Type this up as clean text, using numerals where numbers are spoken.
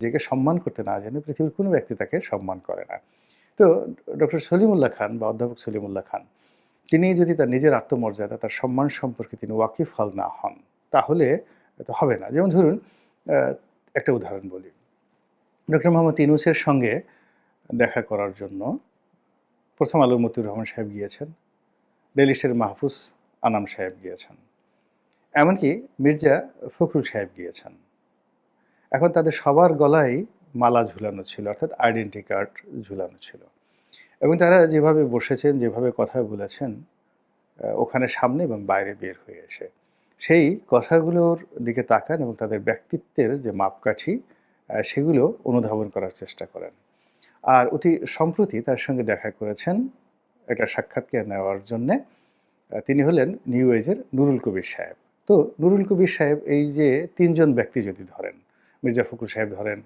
নিজেকে সম্মান করতে না জেনে পৃথিবীর কোনো ব্যক্তি তাকে সম্মান করে না। তো ডক্টর সলিমুল্লাহ খান বা অধ্যাপক সলিমুল্লাহ খান তিনি যদি তার নিজের আত্মমর্যাদা, তার সম্মান সম্পর্কে তিনি ওয়াকিবহাল না হন, তাহলে তো হবে না। যেমন ধরুন আ একটা উদাহরণ বলি। ডক্টর মোহাম্মদ ইউনূসের সঙ্গে দেখা করার জন্য 'প্রথম আলোর' মতিউর রহমান সাহেব গিয়েছেন, ডেইলি স্টারের মাহফুজ আনাম সাহেব গিয়েছেন। এমনকি মির্জা ফখরুল সাহেব গিয়েছেন। এখন তাদের সবার গলায় মালা ঝুলানো ছিল, অর্থাৎ আইডেন্টি কার্ড ঝুলানো ছিল। এবং তারা যেভাবে বসেছেন, যেভাবে কথা বলেছেন, ওখানে সামনে এবং বাইরে বের হয়ে এসে, সেই কথাগুলোর দিকে তাকান এবং তাদের ব্যক্তিত্বের যে মাপকাঠি সেগুলো অনুধাবন করার চেষ্টা করেন। আর অতি সম্প্রতি তার সঙ্গে দেখা করেছেন একটা সাক্ষাৎকার নেওয়ার জন্যে। তিনি হলেন নিউ এজের নুরুল কবির সাহেব। তো নুরুল কবির সাহেব এই যে ৩ জন ব্যক্তি যদি ধরেন, মির্জা ফখরুল সাহেব ধরেন,